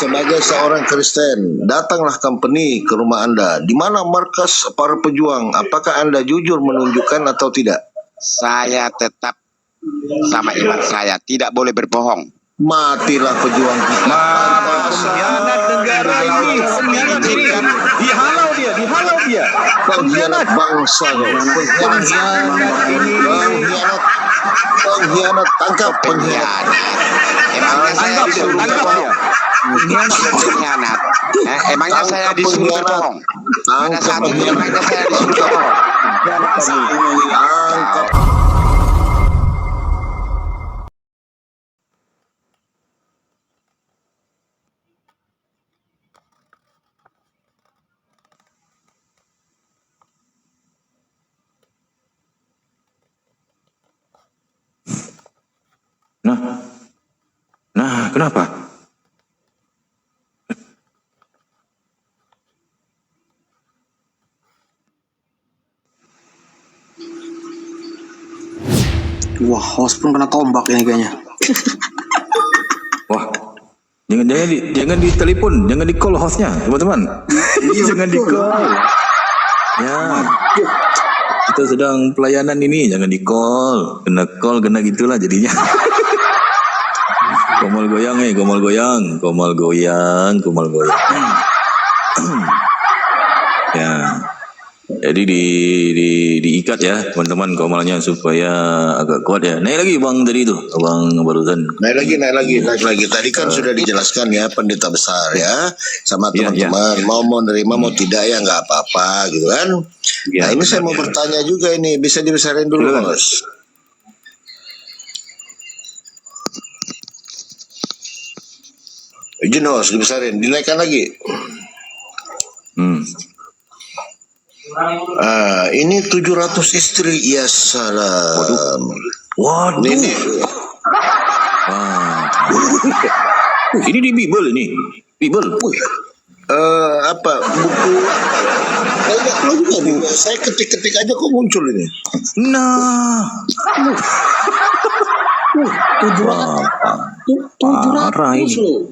sebagai seorang Kristen, datanglah company ke rumah Anda. Di mana markas para pejuang? Apakah Anda jujur menunjukkan atau tidak? Saya tetap sama iman saya, tidak boleh berbohong. Matilah pejuang kita. Pengkhianat negara ini, pengkhianat ini, dihalau dia. Pengkhianat bangsa, pengkhianat, tangkap pengkhianat. Emangnya saya disuruh berbohong? Pengkhianat. Emangnya saya disuruh berbohong? Pada saat itu emangnya saya disuruh berbohong? Tangkap. Nah, kenapa? Wah, host pun kena tombak ini kayaknya. Wah, jangan ditelepon, jangan di call hostnya, teman-teman. Jangan di call. Ya, kita sedang pelayanan ini, jangan di call. Kena gitulah jadinya. Komol goyang. Ya. Jadi diikat ya teman-teman komolnya supaya agak kuat ya. Naik lagi bang tadi itu, abang barusan. Naik lagi. Tadi kan sudah dijelaskan ya pendeta besar ya sama teman-teman. Mau menerima mau tidak ya nggak apa-apa gitu kan. Nah ini saya mau bertanya juga ini, bisa dibesarin dulu Bos. Izin Bos, dibesarin, dinaikkan lagi. Ini 700 istri, ya salam. Waduh. Ini Ini di Bible ini. Bible. apa buku? Banyak lo juga nih. Saya ketik-ketik aja kok muncul ini. Nah. 700 loh.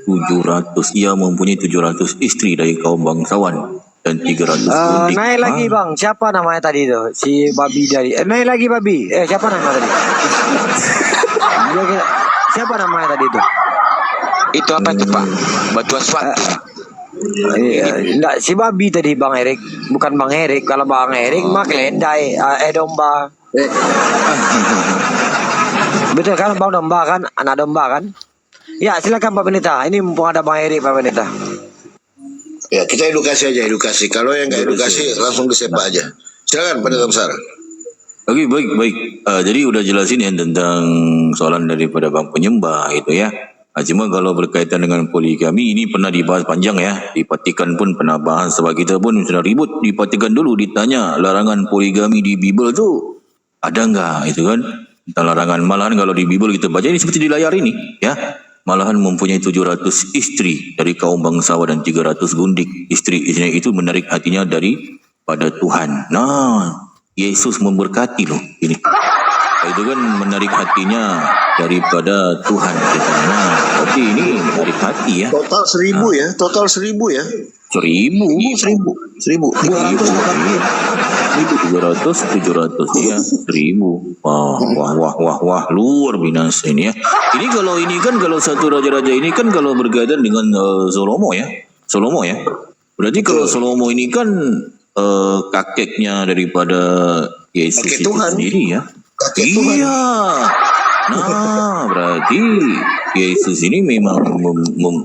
700. Ia mempunyai 700 istri dari kaum bangsawan dan 300 kundik. Naik lagi bang, siapa namanya tadi itu? Si Babi dari. Naik lagi Babi. Siapa namanya tadi? Siapa namanya tadi itu? Itu apa itu Pak? Batu asfalt. Enggak, si Babi tadi Bang Erik, bukan Bang Erik. Kalau Bang Erik mah keledai, domba. Betul kan Bang, domba kan, anak domba kan? Ya silakan Pak Pendeta. Ini mumpung ada Bang Erik Pak Pendeta. Ya kita edukasi aja, edukasi. Kalau yang nggak edukasi langsung disepak aja. Silakan pendeta besar. Oke, baik. Jadi udah jelasin ya tentang soalan daripada Bang Penyembah itu ya. Cuma kalau berkaitan dengan poligami ini pernah dibahas panjang ya. Di Vatikan pun pernah bahas, sebab kita pun sudah ribut di Vatikan dulu ditanya larangan poligami di Bible tuh ada nggak itu kan? Tentang larangan, malahan kalau di Bible kita baca ini seperti di layar ini ya. Malahan mempunyai 700 istri dari kaum bangsawan dan 300 gundik. Istri-istrinya itu menarik hatinya daripada Tuhan. Nah, Yesus memberkati loh ini. Itu kan menarik hatinya daripada Tuhan. Nah, berarti ini menarik hati ya. Total 1000 ya, total 1000 ya. 1000. 700 ya 1000. Wah, luar binasa ini ya. Ini kalau satu raja-raja ini kan kalau berkaitan dengan Salomo ya. Berarti kalau Salomo ini kan kakeknya daripada Yesus Kakek itu Tuhan sendiri ya. Kakek Tuhan. Iya. Nah, berarti Yesus ini memang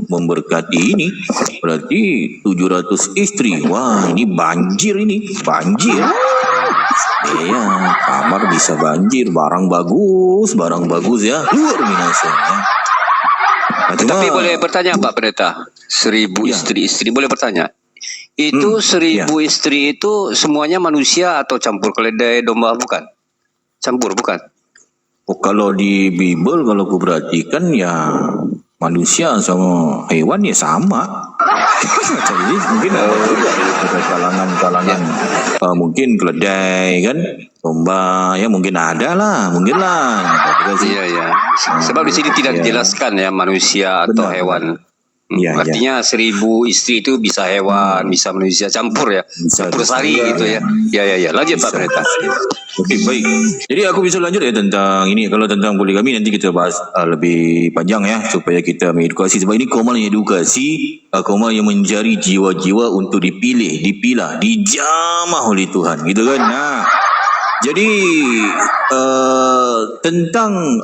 memberkati ini. Berarti 700 istri. Wah, ini banjir. Iya, kamar bisa banjir, barang bagus ya. Luar binasa ya. Tapi boleh bertanya Pak Pendeta, 1000 istri boleh bertanya. Itu 1000 istri itu semuanya manusia atau campur keledai, domba bukan? Campur bukan? Oh, kalau di Bible kalau aku perhatikan ya manusia sama hewan ya sama. Jadi mungkin ada kalangan mungkin keledai kan, domba ya mungkin ada lah. Iya. Sebab di sini tidak dijelaskan ya manusia atau hewan. Ya, Artinya 1000 istri itu bisa hewan, bisa manusia, campur ya. Bisa, Campur sari gitu ya. Ya. Lanjut Pak Pendeta. Okey, baik. Jadi aku bisa lanjut ya tentang ini. Kalau tentang poligami nanti kita bahas lebih panjang ya, supaya kita mengedukasi. Sebab ini Komal yang edukasi, Komal yang mencari jiwa-jiwa untuk dipilih, dipilah, dijamah oleh Tuhan, gitu kan. Nah, jadi tentang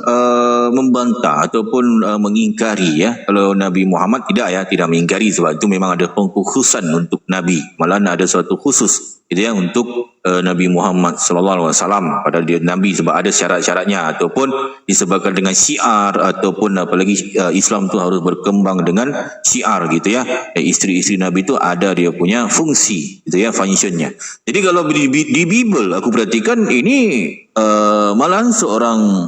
membantah ataupun mengingkari ya, kalau Nabi Muhammad tidak mengingkari, sebab itu memang ada pengkhususan untuk Nabi, malah ada suatu khusus gitu ya untuk Nabi Muhammad sallallahu alaihi wasallam, padahal dia Nabi, sebab ada syarat-syaratnya, ataupun disebabkan dengan syiar, ataupun apalagi Islam tu harus berkembang dengan syiar gitu ya. Isteri-isteri Nabi itu ada dia punya fungsi gitu ya, functionnya. Jadi kalau di Bible aku perhatikan ini malahan seorang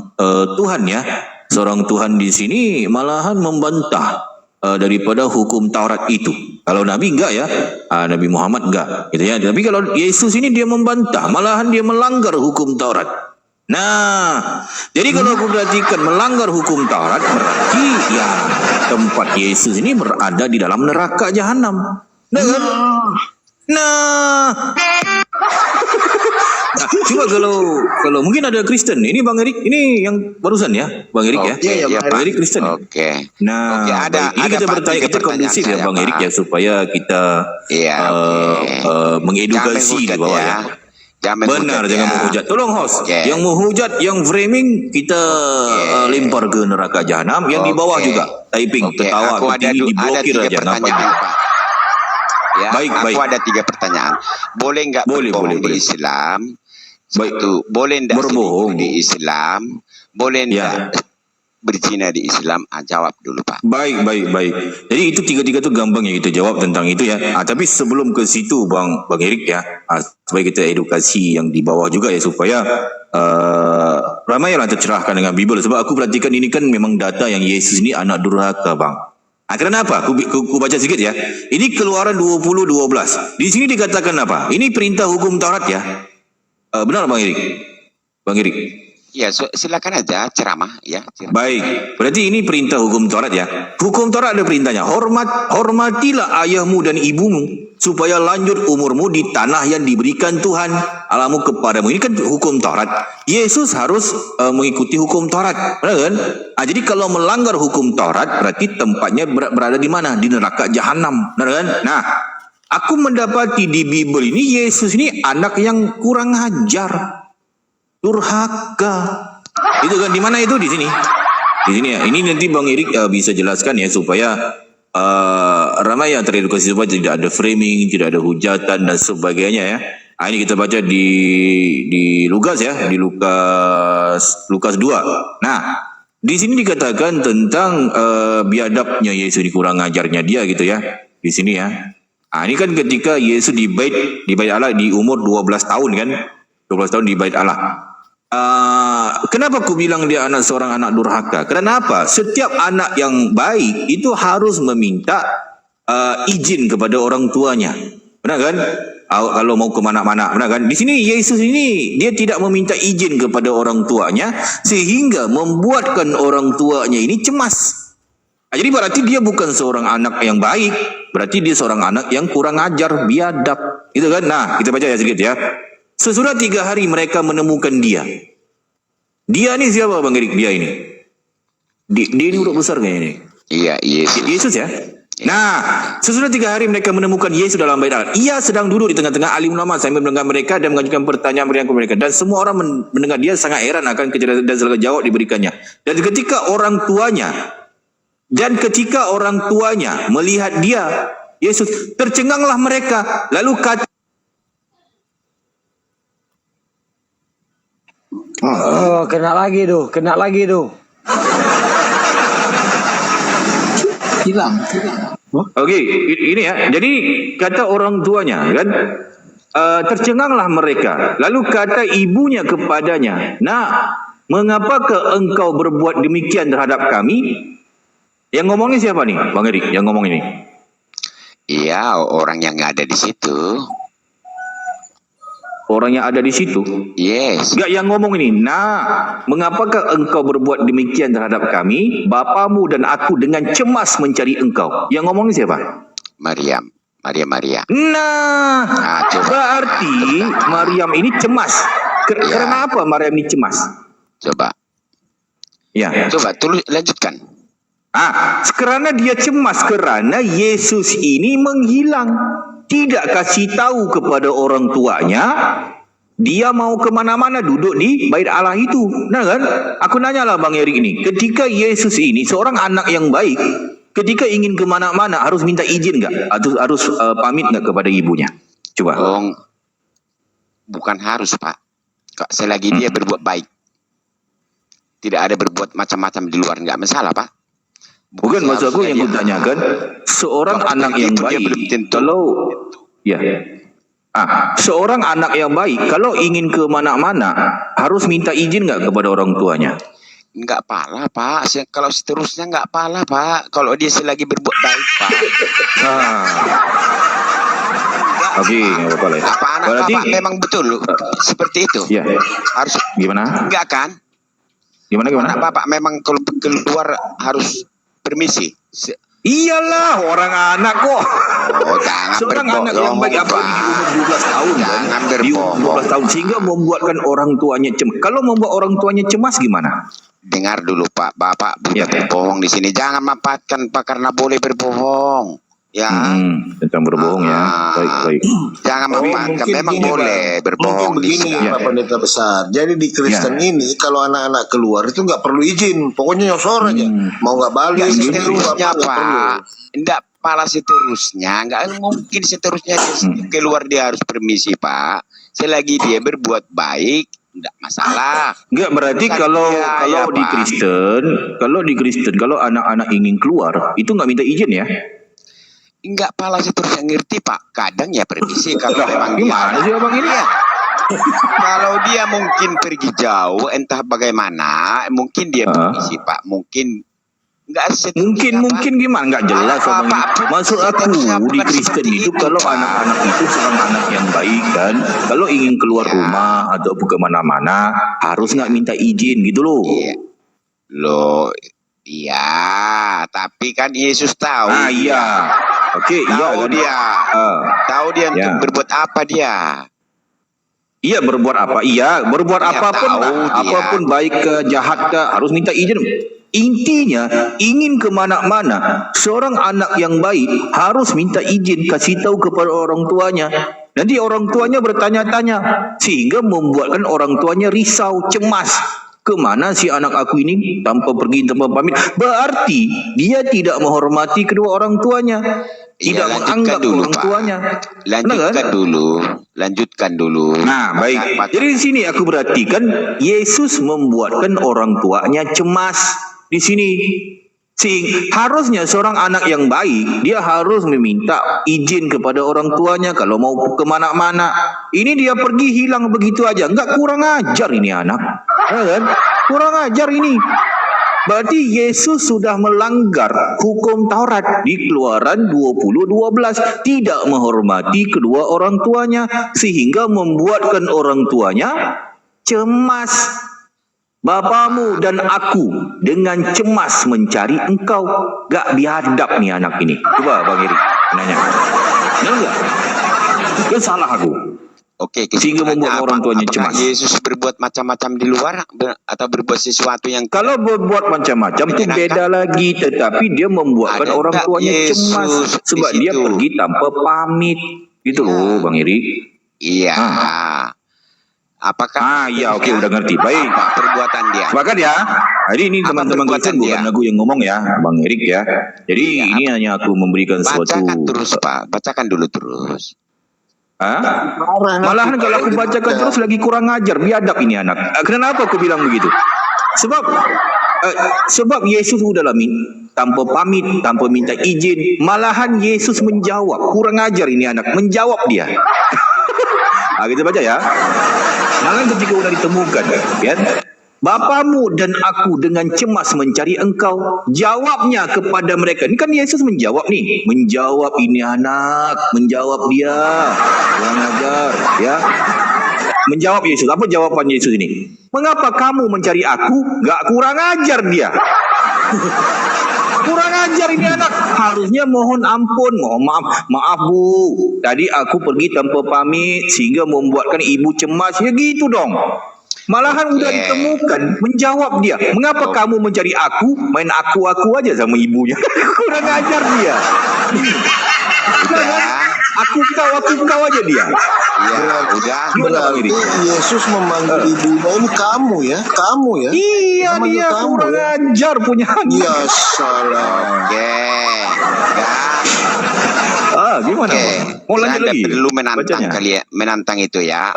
Tuhan ya, seorang Tuhan di sini malahan membantah daripada hukum Taurat itu. Kalau Nabi enggak ya, Nabi Muhammad enggak gitu ya. Tapi kalau Yesus ini dia membantah, malahan dia melanggar hukum Taurat. Nah, jadi kalau aku perhatikan melanggar hukum Taurat, berarti ya tempat Yesus ini berada di dalam neraka jahanam. Nah, kan? Nah, cuma kalau mungkin ada Kristen, ini Bang Erik, ini yang barusan ya, Bang Erik ya. Iya, Bang Erik Kristen. Oke. Nah, Oke, ada baik. Ini kita Pak, bertanya, 3 kita kondusif ya Bang Erik ya, supaya kita mengedukasi di bawah ya. Benar, jangan menghujat. Tolong host, yang menghujat, yang framing kita lempar ke neraka jahanam, yang di bawah juga typing, ketawa, begini diblokir aja, nampak. Ya, Baik. aku ada 3 pertanyaan. Boleh nggak berbohong di Islam? Satu, boleh nggak berbohong di Islam? Boleh nggak berzina di Islam? Jawab dulu Pak. Baik. Jadi itu tiga-tiga tu gampang yang kita jawab tentang itu ya. Tapi sebelum ke situ Bang Erik ya, supaya kita edukasi yang di bawah juga ya, supaya ramai yang tercerahkan dengan Bible. Sebab aku perhatikan ini kan memang data yang Yesus ini anak durhaka Bang. Kenapa? Aku baca sedikit ya. Ini Keluaran 20:12. Di sini dikatakan apa? Ini perintah hukum Taurat ya. Benar Bang Erik? Bang Erik. Ya, silakan aja ceramah ya. Baik, berarti ini perintah hukum Taurat ya. Hukum Taurat ada perintahnya. Hormatilah ayahmu dan ibumu supaya lanjut umurmu di tanah yang diberikan Tuhan Allahmu kepadamu. Ini kan hukum Taurat. Yesus harus mengikuti hukum Taurat, benar kan? Jadi kalau melanggar hukum Taurat berarti tempatnya berada di mana? Di neraka jahanam, benar kan? Nah, aku mendapati di Bible ini Yesus ini anak yang kurang ajar, durhaka. Itu kan di mana itu? Di sini. Di sini ya. Ini nanti Bang Erik bisa jelaskan ya, supaya ramai yang teredukasi, supaya tidak ada framing, tidak ada hujatan dan sebagainya ya. Ini kita baca di Lukas ya, di Lukas 2. Nah, di sini dikatakan tentang biadabnya Yesus, kurang ajarnya dia gitu ya. Di sini ya. Ini kan ketika Yesus di bait Allah di umur 12 tahun kan. 12 tahun di bait Allah. Kenapa aku bilang dia seorang anak durhaka? Kenapa? Setiap anak yang baik itu harus meminta izin kepada orang tuanya, benar kan? Kalau mau ke mana-mana, benar kan? Di sini Yesus ini dia tidak meminta izin kepada orang tuanya, sehingga membuatkan orang tuanya ini cemas. Jadi berarti dia bukan seorang anak yang baik, berarti dia seorang anak yang kurang ajar, biadab, gitu kan? Nah, kita baca ya sedikit ya. Sesudah 3 hari mereka menemukan dia. Dia ni siapa Bang Erik? Dia ini. Dia ini huruf besar kayaknya ini. Iya, Yesus. Yesus ya. Nah, sesudah 3 hari mereka menemukan Yesus dalam bait Allah. Ia sedang duduk di tengah-tengah alim ulama sambil mendengar mereka dan mengajukan pertanyaan kepada mereka. Dan semua orang mendengar dia sangat heran akan kecerdasan dan segala jawab diberikannya. Dan ketika orang tuanya melihat dia, Yesus, tercenganglah mereka. Lalu kata, Kena lagi tuh. Hilang. Okey, ini ya. Jadi kata orang tuanya kan, tercenganglah mereka. Lalu kata ibunya kepadanya, "Nak, mengapakah engkau berbuat demikian terhadap kami?" Yang ngomongnya siapa nih, Bang Erik? Yang ngomong ini? Iya, orang yang ada di situ. orang yang ada di situ. Yes. Enggak yang ngomong ini. Nah, mengapakah engkau berbuat demikian terhadap kami? Bapamu dan aku dengan cemas mencari engkau. Yang ngomong ini siapa? Maria. Nah, Coba. berarti Maryam ini cemas. Karena apa Maryam ini cemas? Coba Ya. lanjutkan. Karena dia cemas karena Yesus ini menghilang. Tidak kasih tahu kepada orang tuanya. Dia mau kemana-mana duduk di bait Allah itu. Nah kan? Aku nanyalah Bang Erik ini. Ketika Yesus ini seorang anak yang baik, ketika ingin kemana-mana harus minta izin nggak? Atau harus pamit nggak kepada ibunya? Coba. Bukan harus, Pak. Selagi dia berbuat baik. Tidak ada berbuat macam-macam di luar, nggak masalah, Pak. Bukan maksud aku yang kutanyakan, seorang anak yang baik, kalau seorang anak yang baik, kalau ingin kemana-mana harus minta izin nggak kepada orang tuanya? Nggak pala, Pak. Kalau seterusnya nggak pala, Pak. Kalau dia selagi berbuat baik, Pak. Oke, nggak apa-apa lah. Apa anak Berarti Bapak memang betul seperti itu? Ya. Harus Gimana? enggak kan? Gimana? Anak Bapak memang kalau keluar harus permisi. Iyalah, orang anak kok. Jangan Seorang anak yang baik apalagi di umur 12 tahun kan? Jangan Di umur 12 tahun sehingga membuatkan orang tuanya cemas. Kalau membuat orang tuanya cemas gimana? Dengar dulu, Pak. Bapak bukan berbohong di sini. Jangan manfaatkan Pak karena boleh berbohong. Ya. Tentang berbohong ya. Baik. Jangan manfaatkan. Memang boleh berbohong mungkin di begini sini. Pak Pendeta Besar. Jadi di Kristen ini kalau anak-anak keluar itu nggak perlu izin. Pokoknya nyosor aja. Mau nggak balik. Enggak seterusnya, nggak perlu. Pak. Enggak pala seterusnya. Enggak mungkin seterusnya dia keluar dia harus permisi, Pak. Selagi dia berbuat baik, enggak masalah. Enggak berarti Bukan kalau dia, di Kristen, kalau anak-anak ingin keluar itu nggak minta izin ya? Enggak pala seterusnya, ngerti, Pak. Kadang ya permisi kalau memang dia. Gimana sih Abang ini? Kalau dia mungkin pergi jauh, entah bagaimana, mungkin dia permisi, Pak. Mungkin enggak seterusnya, Mungkin gimana? Enggak jelas Abang ini. Maksud aku di Kristen itu kalau anak-anak itu seorang anak yang baik kan, kalau ingin keluar rumah atau kemana-mana harus nggak minta izin gitu loh. Iya, tapi kan Yesus tahu. Iya. Oke, tahu iya kan? dia. Tahu dia untuk berbuat apa dia. Iya, berbuat apa? Iya, berbuat Ya, apapun tahu dia. apapun baik ke jahat ke harus minta izin. Intinya ingin kemana-mana seorang anak yang baik harus minta izin, kasih tahu kepada orang tuanya. Nanti orang tuanya bertanya-tanya sehingga membuatkan orang tuanya risau, cemas. Kemana si anak aku ini tanpa pergi, tanpa pamit? Berarti dia tidak menghormati kedua orang tuanya, tidak menganggap dulu, orang Pak. tuanya. Lanjutkan dulu. Nah, baik. Jadi di sini aku perhatikan Yesus membuatkan orang tuanya cemas di sini. Harusnya seorang anak yang baik dia harus meminta izin kepada orang tuanya kalau mau kemana-mana. Ini dia pergi hilang begitu aja, enggak, kurang ajar ini anak, ya kan? Kurang ajar ini. Berarti Yesus sudah melanggar hukum Taurat di Keluaran 20:12, tidak menghormati kedua orang tuanya sehingga membuatkan orang tuanya cemas. Bapamu dan aku dengan cemas mencari engkau. Gak biadab nih anak ini. Coba Bang Eri nanya. Benar enggak? Itu salah aku. Oke, sehingga membuat orang tuanya cemas. Yesus berbuat macam-macam di luar atau berbuat sesuatu yang kalau berbuat macam-macam itu beda lagi, tetapi dia membuatkan orang tuanya cemas sebab dia pergi tanpa pamit. Gitu loh Bang Eri. Iya. Apakah oke, udah ngerti. Baik. Perbuatan dia. Sepakat ya. Jadi ini teman-teman Kristen bukan aku yang ngomong ya, Bang Erik ya. Jadi ini hanya aku memberikan suatu. Bacakan terus, Pak. Bacakan dulu terus. Malahan kalau aku bacakan terus lagi kurang ajar, biadab ini anak. Kenapa aku bilang begitu? Sebab Yesus udah tanpa pamit, tanpa minta izin. Malahan Yesus menjawab, kurang ajar ini anak, menjawab dia. Kita baca ya. Malahan ketika udah ditemukan, ya, Bapamu dan aku dengan cemas mencari engkau. Jawabnya kepada mereka. Ini kan Yesus menjawab nih. Menjawab ini anak. Menjawab dia. Kurang ajar. Ya. menjawab Yesus. Apa jawaban Yesus ini? Mengapa kamu mencari aku? Gak kurang ajar dia. Kurang ajar ini anak. Harusnya mohon ampun, mohon maaf Bu. Tadi aku pergi tanpa pamit sehingga membuatkan ibu cemas. Ya gitu dong. Malahan udah ditemukan, menjawab dia. Mengapa kamu mencari aku? Main aku aja sama ibunya. Kurang ajar dia. Aku kau aja dia. Berarti Yesus memanggil ibunya ini kamu ya. Iya, Memanggil dia kamu kurang ya. ajar punya anak. Ya salah. Gimana? Mau lanjut Saya lagi? perlu menantang Bacanya. menantang itu ya.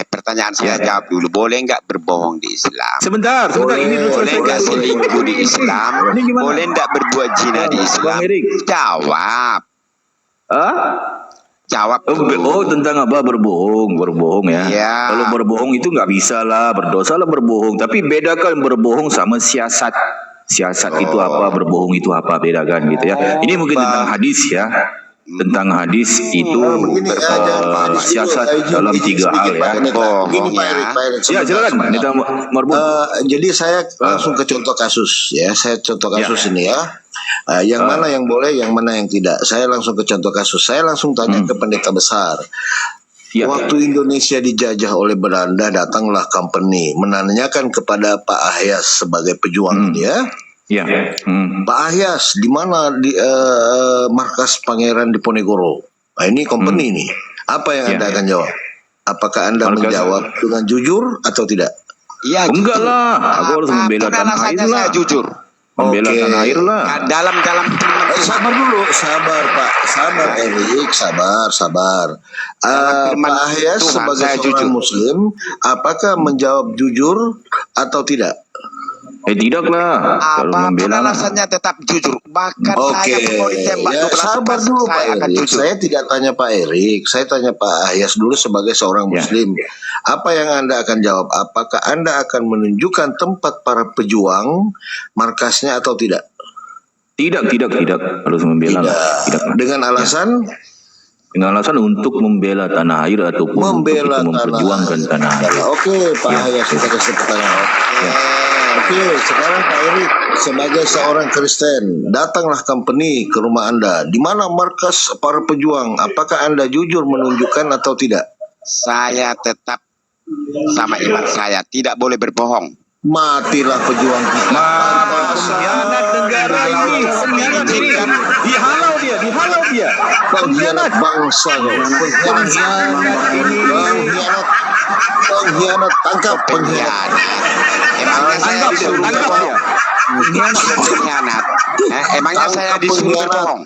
Pertanyaan saya jawab dulu. Boleh nggak berbohong di Islam? Sebentar, ini dulu Boleh nggak selesai. selingkuh di Islam? Ini gimana? Boleh nggak berbuat zina di Islam? Bang Erik. Jawab. Jawab. Oh, tentang apa berbohong ya. Iya. Kalau berbohong itu nggak bisa lah, berdosa lah berbohong. Tapi bedakan berbohong sama siasat. Siasat itu apa, berbohong itu apa, bedakan gitu ya. Ini mungkin tentang hadis ya. Tentang hadis itu Begini aja, Pak. siasat dalam 3 hal ya. Begini Pak Erik. Ya silakan, Nita Marbun. Jadi saya langsung ke contoh kasus ya. Saya contoh kasus ini ya. Yang mana yang boleh, yang mana yang tidak. Saya langsung ke contoh kasus. Saya langsung tanya ke pendeta besar. Ya. Waktu Indonesia dijajah oleh Belanda, datanglah company menanyakan kepada Pak Ahyas sebagai pejuang ini ya. Ya. Pak Ahyas, di mana di markas Pangeran Diponegoro? Nah, ini company nih. Apa yang Anda akan jawab? Apakah Anda menjawab dengan jujur atau tidak? Iya. Enggak lah, aku harus membela tanah air lah. Saya jujur. Membela tanah air lah. Dalam Sabar dulu, sabar Pak, sabar Erik, sabar. Pak Ahyas Tuhan, sebagai saya seorang jujur. Muslim, apakah menjawab jujur atau tidak? Tidak lah, kalau Apapun membela lah. alasannya tetap jujur. Bahkan Oke, saya mau ditembak ya 12 sabar pas, dulu Pak saya akan Erik. jujur. Saya tidak tanya Pak Erik, saya tanya Pak Ahyas dulu sebagai seorang Ya. Muslim. Apa yang Anda akan jawab? Apakah Anda akan menunjukkan tempat para pejuang markasnya atau tidak? Tidak, harus membela lah. Tidak. Dengan alasan Dengan alasan untuk membela tanah air ataupun membela untuk memperjuangkan tanah air. Oke, Pak Ahyas, kita kasih pertanyaan. Oke, sekarang Pak Erik sebagai seorang Kristen, datanglah company ke rumah Anda. Di mana markas para pejuang? Apakah Anda jujur menunjukkan atau tidak? Saya tetap sama iman saya, tidak boleh berbohong. Matilah pejuang kita. Pengkhianat negara ini, dihalau dia. Pengkhianat bangsa, pengkhianat, tangkap pengkhianat. Emangnya saya disuruh berbohong? Pengkhianat. Emangnya saya disuruh berbohong?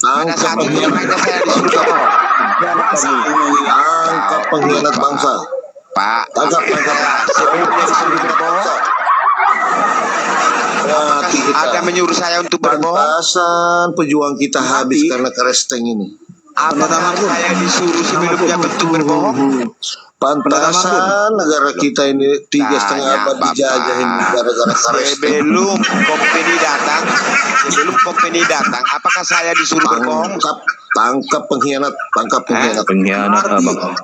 Ada satu emangnya saya disuruh berbohong? Tangkap pengkhianat bangsa. Pak, Tangkap. sebelumnya disuruh berbohong, Mati kita. ada menyuruh saya untuk berbohong? Pantasan pejuang kita habis karena keresteng ini. Apakah saya disuruh sebelumnya untuk berbohong? Pantasan negara kita ini 3,5 abad Tanya, dijajahin Bapak. gara-gara keresteng. Sebelum company datang, apakah saya disuruh berbohong? Tangkap pengkhianat, Pengkhianat abang.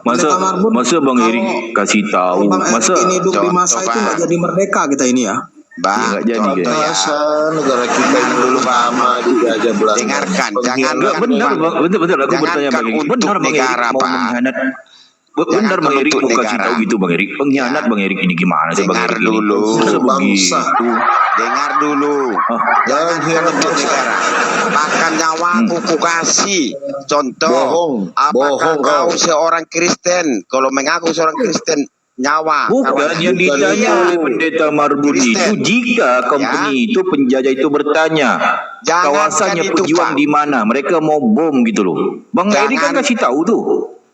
Masa Bang Erik kasih tahu, masa ini hidup di masa Contoh, itu nggak Pak. jadi merdeka kita ini ya. Bang, Nggak jadi, contoh ya. Pantasan negara kita ini dulu lama dijajah Belanda. Dengarkan, Pengkhianat. jangan Enggak benar, Bang. Bentar, aku bertanya Bang Erik. untuk Benar Bang Erik negara, mau Pak. mengkhianat. Benar Jangan Bang Erik untuk mau kasih negara. tahu gitu Bang Erik. Pengkhianat Bang Erik ini gimana sih Bang Dengar Erik ini? dulu. Masa Bangsa. begitu? Dengar dulu. Jangan khianat untuk bangsa. negara. Bahkan nyawaku ku kasih. Contoh, Bohong. apakah Bohong kau kau. seorang Kristen? Kalau mengaku seorang Kristen, nyawa. Bukan yang ditanya oleh pendeta Marbun itu, Kristen. jika company itu penjajah itu bertanya Jangankan kawasannya itu, pejuang Pak. di mana, mereka mau bom gitu loh. Bang Erik kan Jangan. kasih tahu tuh.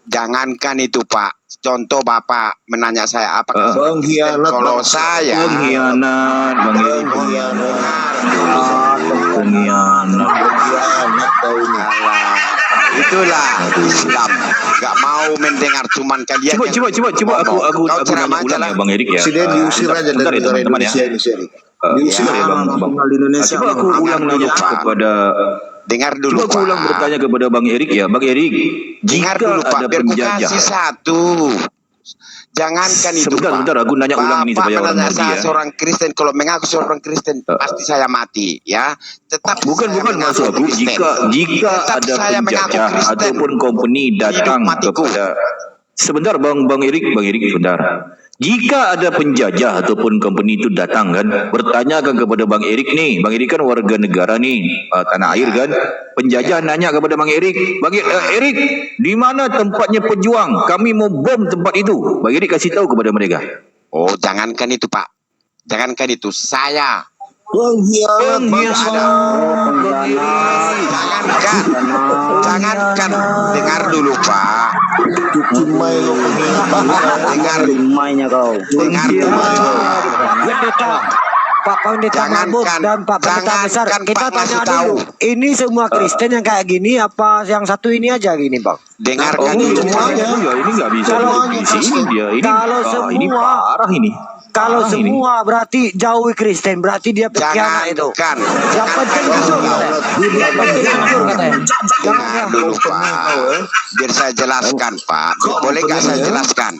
Jangankan itu Pak. Contoh Bapak menanya saya apakah seorang Kristen? Pengkhianat Kalau bangsa. saya Pengkhianat Bang Erik. Pengkhianat. Pengkhianat kau ini. Alah, itulah Islam. Gak mau mendengar cuman kalian. Coba aku Kau ceramah nanya aja ulang lah. ya Bang Erik ya. Presiden diusir aja Bentar dari ya, negara teman-teman ya. Indonesia ini, Seri. Diusir Ya, ya, Bang. Di Indonesia. Coba aku ulang nanya kepada Dengar dulu Coba aku Pak. ulang bertanya kepada Bang Erik ya. Bang Erik, Dengar jika dulu Pak. ada Biar ku penjajah kasih satu. Jangankan itu, Sebentar, aku nanya ulang ini Bapak supaya orang menanya ngerti saya ya. seorang Kristen, kalau mengaku seorang Kristen pasti saya mati, ya. Tetap Bukan saya mengaku maksud aku Kristen. jika Tetap ada saya mengaku penjajah Kristen. ataupun company datang Hidup matiku. kepada sebentar Bang Erik sebentar. Jika ada penjajah ataupun company itu datang kan, bertanyakan kepada Bang Erik nih, Bang Erik kan warga negara nih, tanah air kan, penjajah nanya kepada Bang Erik, Erik, di mana tempatnya pejuang? Kami mau bom tempat itu. Bang Erik kasih tahu kepada mereka. Oh, jangankan itu, Pak. Jangankan itu, saya Pengkhianat bangsa. Jangankan, dengar dulu, Pak. Cimai lo pengkhianat bangsa. Dengar, Limainya kau. dengar dulu. Pendeta, Pak Pendeta Mahmud Jangankan- dan Pak Pendeta jangankan Besar, Pak kita tanya ngasih dulu. tahu. Ini semua Kristen yang kayak gini apa yang satu ini aja gini, Bang? Dengarkan ini dulu. semuanya. Ya ini nggak bisa Kalau- di sini dia ini. kalau Ini semua- parah ini. Kalau Parah ini. semua berarti jauhi Kristen, berarti dia pengkhianat itu. Jangankan. Yang penting jujur katanya. Yang penting jujur katanya. Jangan Dengar ya. dulu, Pak. Biar saya jelaskan, Pak. Boleh nggak saya jelaskan?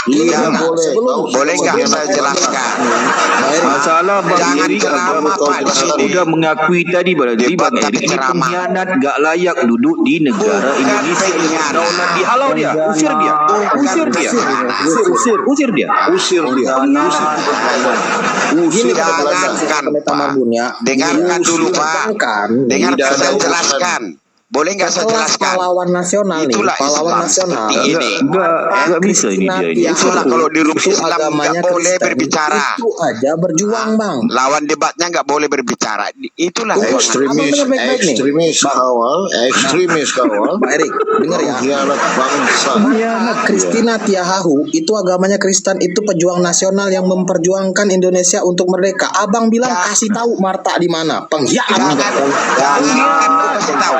Iya, Jangan. boleh. Boleh nggak saya jelaskan? Masalah Bang Jangan Erik ceramah, Pak, di sini. udah mengakui tadi berarti Debat Bang Erik tapi ini ceramah. pengkhianat, gak layak duduk di negara Bukan Indonesia. pengkhianat. Daulat dihalau dia, usir dia, usir dia, usir dia. Usir dia. Usir ke Belanda. Jangankan, Pendeta Pak. Marbun ya. Dengarkan dulu, Pak. Sedangkan Dengarkan Tidak ada saya urusan. jelaskan. Boleh nggak saya kelas jelaskan? pahlawan nasional nih, Itulah pahlawan Islam nasional. seperti ini. Enggak bisa ini dia ini. Itulah kalau di Itu Islam nggak agamanya boleh Kristen. berbicara. Itu aja berjuang, Bang. Lawan debatnya nggak boleh berbicara. Itulah ruangan. Ekstremis, Abang bener baik-baik nih. ekstremis kawal. Pak Erik, dengar ya. Pengkhianat bangsa. Christina Tiahahu itu agamanya Kristen, itu pejuang nasional yang memperjuangkan Indonesia untuk merdeka. Abang bilang kasih tahu Marta di mana? Pengkhianat. Jangan kasih tahu.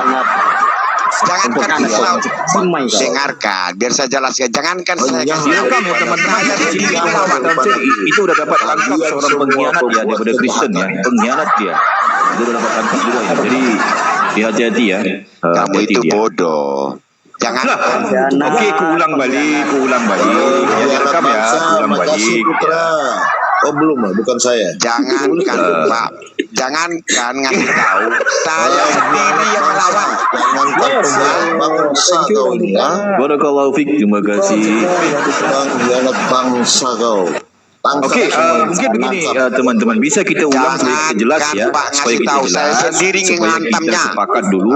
Jangankan kasih tahu. Simai kau. Dengarkan, biar saya jelaskan. Jangankan saya kasih tahu. Direkam ya teman-teman Saya di sini sendiri kita lawan. itu udah dapat tangkap seorang pengkhianat ya daripada Kristen ya, pengkhianat dia. Itu udah dapat tangkap juga ya. Jadi hati-hati ya. Kamu Hati-hati itu dia. bodoh. Jangan. Oke, ku ulang balik. Ya, direkam ya, ku ulang Makasih balik. Putra. Oh belum lah, bukan saya. Jangankan, Pak. Jangankan ngasih tahu. Saya sendiri yang melawan. Jangan pengkhianat bangsa kau ini ya. Barakallahu fiik, terima kasih. Pengkhianat bangsa kau. Tangkap Oke, semua. mungkin begini Tangkap. teman-teman, bisa kita ulang supaya kita jelas ya, Jangan, Pak, supaya ngasih kita tahu. jelas, Saya sendiri supaya kita ngehantamnya. sepakat dulu.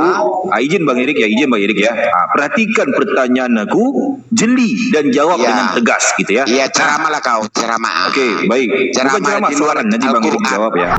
Izin Bang Erik ya, izin Bang Erik ya. Perhatikan pertanyaan aku, jeli dan jawab Ya. dengan tegas gitu ya. Iya, ceramah lah kau. Ceramah. Oke, baik. Ceramah Bukan ceramah di luar soalan, nanti Bang Erik Al-Quran. jawab ya.